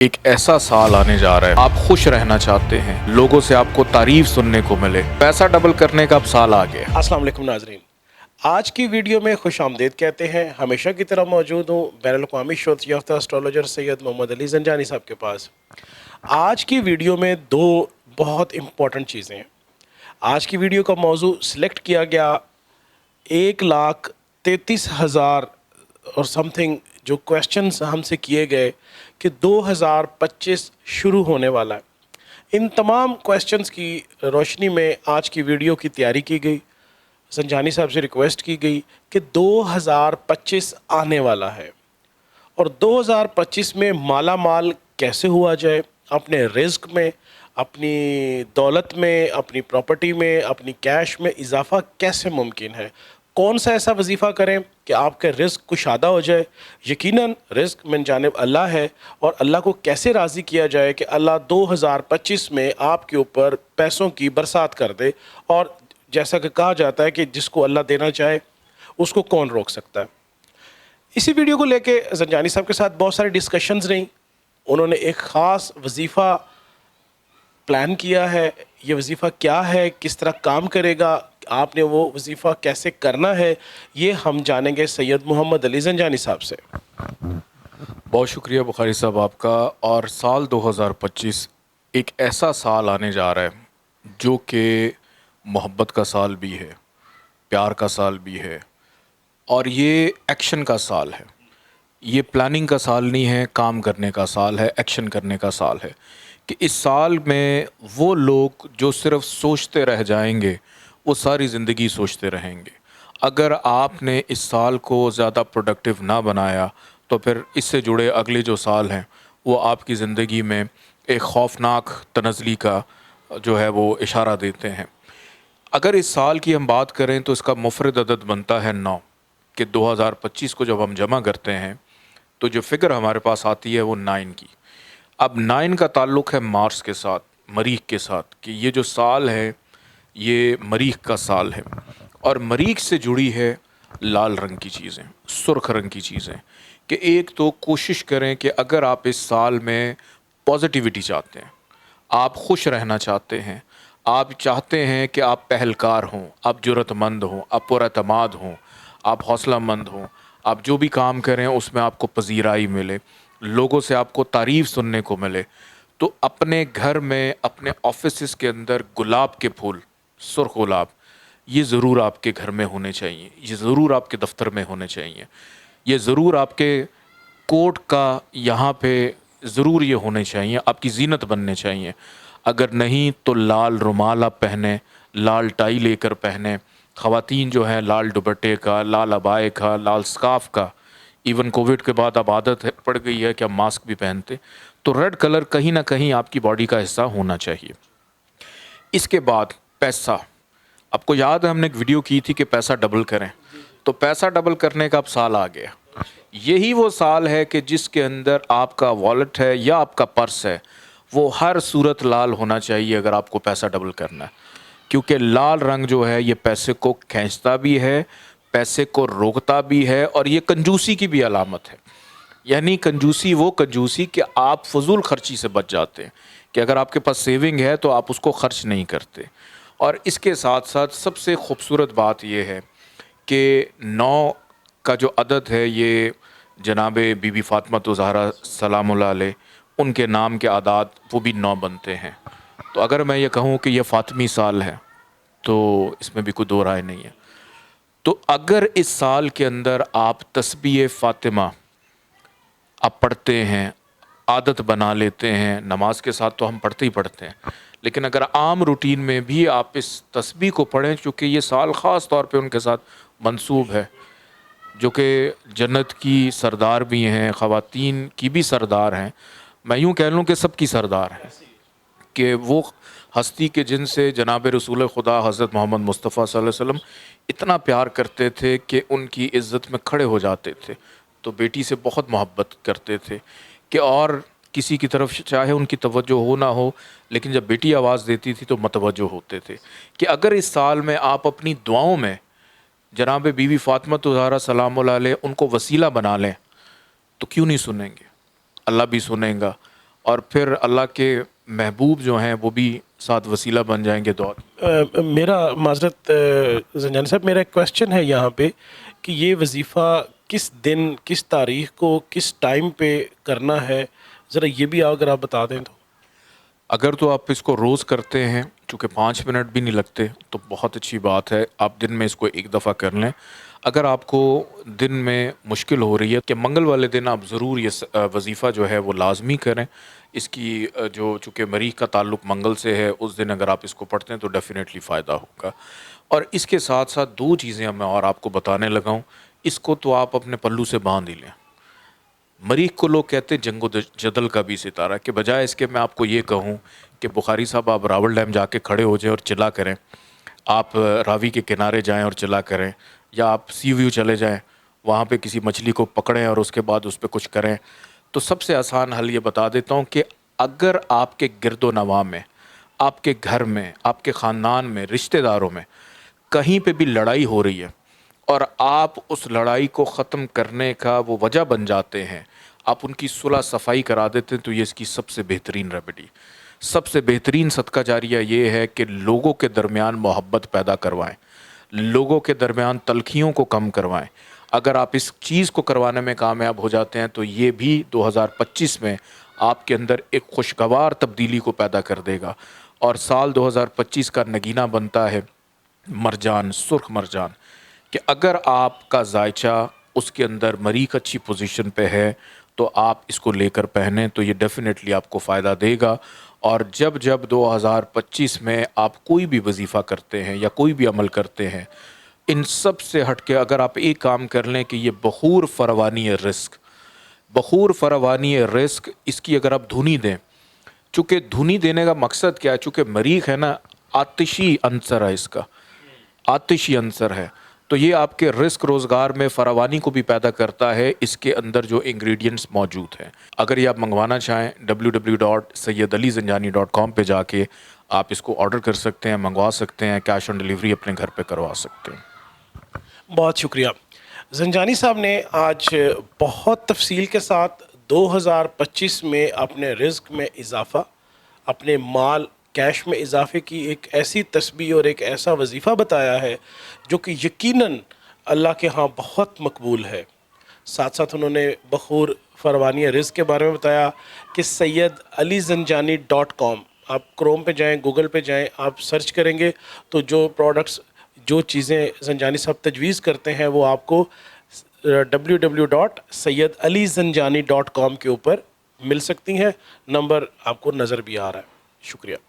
ایک ایسا سال آنے جا رہا ہے، آپ خوش رہنا چاہتے ہیں، لوگوں سے آپ کو تعریف سننے کو ملے، پیسہ ڈبل کرنے کا اب سال آ گیا۔ السلام علیکم ناظرین، آج کی ویڈیو میں خوش آمدید کہتے ہیں۔ ہمیشہ کی طرح موجود ہوں بین الاقوامی شہرت یافتہ اسٹرالوجر سید محمد علی زنجانی صاحب کے پاس۔ آج کی ویڈیو میں دو بہت امپورٹنٹ چیزیں ہیں۔ آج کی ویڈیو کا موضوع سلیکٹ کیا گیا 1,33,000 اور سم تھنگ جو کویشچنز ہم سے کیے گئے کہ 2025 شروع ہونے والا ہے۔ ان تمام کویشچنز کی روشنی میں آج کی ویڈیو کی تیاری کی گئی۔ زنجانی صاحب سے ریکویسٹ کی گئی کہ 2025 آنے والا ہے اور 2025 میں مالا مال کیسے ہوا جائے، اپنے رزق میں، اپنی دولت میں، اپنی پراپرٹی میں، اپنی کیش میں اضافہ کیسے ممکن ہے، کون سا ایسا وظیفہ کریں کہ آپ کے رزق کشادہ ہو جائے۔ یقیناً رزق من جانب اللہ ہے، اور اللہ کو کیسے راضی کیا جائے کہ اللہ 2025 میں آپ کے اوپر پیسوں کی برسات کر دے، اور جیسا کہ کہا جاتا ہے کہ جس کو اللہ دینا چاہے اس کو کون روک سکتا ہے۔ اسی ویڈیو کو لے کے زنجانی صاحب کے ساتھ بہت ساری ڈسکشنز رہیں۔ انہوں نے ایک خاص وظیفہ پلان کیا ہے۔ یہ وظیفہ کیا ہے، کس طرح کام کرے گا، آپ نے وہ وظیفہ کیسے کرنا ہے، یہ ہم جانیں گے سید محمد علی زنجانی صاحب سے۔ بہت شکریہ بخاری صاحب آپ کا۔ اور سال 2025 ایک ایسا سال آنے جا رہا ہے جو کہ محبت کا سال بھی ہے، پیار کا سال بھی ہے، اور یہ ایکشن کا سال ہے۔ یہ پلاننگ کا سال نہیں ہے، کام کرنے کا سال ہے، ایکشن کرنے کا سال ہے کہ اس سال میں وہ لوگ جو صرف سوچتے رہ جائیں گے وہ ساری زندگی سوچتے رہیں گے۔ اگر آپ نے اس سال کو زیادہ پروڈکٹیو نہ بنایا تو پھر اس سے جڑے اگلے جو سال ہیں وہ آپ کی زندگی میں ایک خوفناک تنزلی کا جو ہے وہ اشارہ دیتے ہیں۔ اگر اس سال کی ہم بات کریں تو اس کا مفرد عدد بنتا ہے 9، کہ 2025 کو جب ہم جمع کرتے ہیں تو جو فگر ہمارے پاس آتی ہے وہ 9 کی۔ اب 9 کا تعلق ہے مارس کے ساتھ، مریخ کے ساتھ، کہ یہ جو سال ہے یہ مریخ کا سال ہے، اور مریخ سے جڑی ہے لال رنگ کی چیزیں، سرخ رنگ کی چیزیں، کہ ایک تو کوشش کریں کہ اگر آپ اس سال میں پازیٹیوٹی چاہتے ہیں، آپ خوش رہنا چاہتے ہیں، آپ چاہتے ہیں کہ آپ پہلکار ہوں، آپ جرأت مند ہوں، آپ پراعتماد ہوں، آپ حوصلہ مند ہوں، آپ جو بھی کام کریں اس میں آپ کو پذیرائی ملے، لوگوں سے آپ کو تعریف سننے کو ملے، تو اپنے گھر میں، اپنے آفیسز کے اندر گلاب کے پھول، سرخ گلاب، یہ ضرور آپ کے گھر میں ہونے چاہیے، یہ ضرور آپ کے دفتر میں ہونے چاہیے، یہ ضرور آپ کے کوٹ کا یہاں پہ ضرور یہ ہونے چاہیے، آپ کی زینت بننے چاہیے۔ اگر نہیں تو لال رومال آپ پہنیں، لال ٹائی لے کر پہنیں، خواتین جو ہیں لال دوپٹے کا، لال عبائے کا، لال سکارف کا، ایون کووڈ کے بعد اب عادت پڑ گئی ہے کہ ہم ماسک بھی پہنتے، تو ریڈ کلر کہیں نہ کہیں آپ کی باڈی کا حصہ ہونا چاہیے۔ اس کے بعد پیسہ، آپ کو یاد ہے ہم نے ایک ویڈیو کی تھی کہ پیسہ ڈبل کریں، تو پیسہ ڈبل کرنے کا اب سال آ گیا۔ یہی وہ سال ہے کہ جس کے اندر آپ کا والیٹ ہے یا آپ کا پرس ہے وہ ہر صورت لال ہونا چاہیے اگر آپ کو پیسہ ڈبل کرنا ہے، کیونکہ لال رنگ جو ہے یہ پیسے کو کھینچتا بھی ہے، پیسے کو روکتا بھی ہے، اور یہ کنجوسی کی بھی علامت ہے۔ یعنی کنجوسی وہ کنجوسی کہ آپ فضول خرچی سے بچ جاتے ہیں، کہ اگر آپ کے پاس سیونگ ہے تو آپ اس کو خرچ نہیں کرتے۔ اور اس کے ساتھ ساتھ سب سے خوبصورت بات یہ ہے کہ 9 کا جو عدد ہے یہ جناب بی بی فاطمہ زہرا سلام اللہ علیہ ان کے نام کے اعداد وہ بھی 9 بنتے ہیں۔ تو اگر میں یہ کہوں کہ یہ فاطمی سال ہے تو اس میں بھی کوئی دو رائے نہیں ہے۔ تو اگر اس سال کے اندر آپ تسبیح فاطمہ آپ پڑھتے ہیں، عادت بنا لیتے ہیں، نماز کے ساتھ تو ہم پڑھتے ہی پڑھتے ہیں، لیکن اگر عام روٹین میں بھی آپ اس تسبیح کو پڑھیں، چونکہ یہ سال خاص طور پہ ان کے ساتھ منسوب ہے جو کہ جنت کی سردار بھی ہیں، خواتین کی بھی سردار ہیں، میں یوں کہہ لوں کہ سب کی سردار ہیں، کہ وہ ہستی کے جن سے جناب رسول خدا حضرت محمد مصطفیٰ صلی اللہ علیہ وسلم اتنا پیار کرتے تھے کہ ان کی عزت میں کھڑے ہو جاتے تھے، تو بیٹی سے بہت محبت کرتے تھے کہ اور کسی کی طرف چاہے ان کی توجہ ہو نہ ہو، لیکن جب بیٹی آواز دیتی تھی تو متوجہ ہوتے تھے۔ کہ اگر اس سال میں آپ اپنی دعاؤں میں جناب بی بی فاطمہ زہرا سلام اللہ علیہ ان کو وسیلہ بنا لیں تو کیوں نہیں سنیں گے، اللہ بھی سنیں گا، اور پھر اللہ کے محبوب جو ہیں وہ بھی ساتھ وسیلہ بن جائیں گے دعا. میرا معذرت زنجانی صاحب، میرا ایک کویشچن ہے یہاں پہ کہ یہ وظیفہ کس دن، کس تاریخ کو، کس ٹائم پہ کرنا ہے، ذرا یہ بھی اگر آپ بتا دیں تو. اگر تو آپ اس کو روز کرتے ہیں، چونکہ 5 منٹ بھی نہیں لگتے، تو بہت اچھی بات ہے. آپ دن میں اس کو ایک دفعہ کر لیں. اگر آپ کو دن میں مشکل ہو رہی ہے کہ منگل والے دن آپ ضرور یہ وظیفہ جو ہے وہ لازمی کریں. اس کی جو چونکہ مریخ کا تعلق منگل سے ہے، اس دن اگر آپ اس کو پڑھتے ہیں تو ڈیفینیٹلی فائدہ ہوگا. اور اس کے ساتھ ساتھ 2 چیزیں میں اور آپ کو بتانے لگا ہوں. اس کو تو آپ اپنے پلو سے باندھ ہی لیں. مریخ کو لوگ کہتے ہیں جنگ و جدل کا بھی ستارہ، کہ بجائے اس کے میں آپ کو یہ کہوں کہ بخاری صاحب آپ راول ڈیم جا کے کھڑے ہو جائیں اور چلا کریں، آپ راوی کے کنارے جائیں اور چلا کریں، یا آپ سی ویو چلے جائیں وہاں پہ کسی مچھلی کو پکڑیں اور اس کے بعد اس پہ کچھ کریں، تو سب سے آسان حل یہ بتا دیتا ہوں کہ اگر آپ کے گرد و نواح میں، آپ کے گھر میں، آپ کے خاندان میں، رشتہ داروں میں کہیں پہ بھی لڑائی ہو رہی ہے اور آپ اس لڑائی کو ختم کرنے کا وہ وجہ بن جاتے ہیں، آپ ان کی صلح صفائی کرا دیتے ہیں، تو یہ اس کی سب سے بہترین ریمیڈی، سب سے بہترین صدقہ جاریہ یہ ہے کہ لوگوں کے درمیان محبت پیدا کروائیں، لوگوں کے درمیان تلخیوں کو کم کروائیں. اگر آپ اس چیز کو کروانے میں کامیاب ہو جاتے ہیں تو یہ بھی 2025 میں آپ کے اندر ایک خوشگوار تبدیلی کو پیدا کر دے گا. اور سال 2025 کا نگینہ بنتا ہے مرجان، سرخ مرجان، کہ اگر آپ کا ذائچہ اس کے اندر مریخ اچھی پوزیشن پہ ہے تو آپ اس کو لے کر پہنیں تو یہ ڈیفینیٹلی آپ کو فائدہ دے گا. اور جب 2025 میں آپ کوئی بھی وظیفہ کرتے ہیں یا کوئی بھی عمل کرتے ہیں، ان سب سے ہٹ کے اگر آپ ایک کام کر لیں کہ یہ بخور فروانی رزق، بخور فروانی رزق، اس کی اگر آپ دھنی دیں، چونکہ دھنی دینے کا مقصد کیا ہے، چونکہ مریخ ہے نا، آتشی عنصر ہے، اس کا آتشی عنصر ہے، تو یہ آپ کے رزق روزگار میں فراوانی کو بھی پیدا کرتا ہے اس کے اندر جو انگریڈینٹس موجود ہیں. اگر یہ آپ منگوانا چاہیں www.sayyidalizanjani.com پہ جا کے آپ اس کو آرڈر کر سکتے ہیں، منگوا سکتے ہیں، کیش آن ڈیلیوری اپنے گھر پہ کروا سکتے ہیں. بہت شکریہ. زنجانی صاحب نے آج بہت تفصیل کے ساتھ 2025 میں اپنے رزق میں اضافہ، اپنے مال کیش میں اضافے کی ایک ایسی تسبیح اور ایک ایسا وظیفہ بتایا ہے جو کہ یقیناً اللہ کے ہاں بہت مقبول ہے. ساتھ ساتھ انہوں نے بخور فروانی رزق کے بارے میں بتایا کہ SayyidAliZanjani.com، آپ کروم پہ جائیں، گوگل پہ جائیں، آپ سرچ کریں گے تو جو پروڈکٹس، جو چیزیں زنجانی صاحب تجویز کرتے ہیں وہ آپ کو www.SayyidAliZanjani.com کے اوپر مل سکتی ہیں. نمبر آپ کو نظر بھی آ رہا ہے. شکریہ.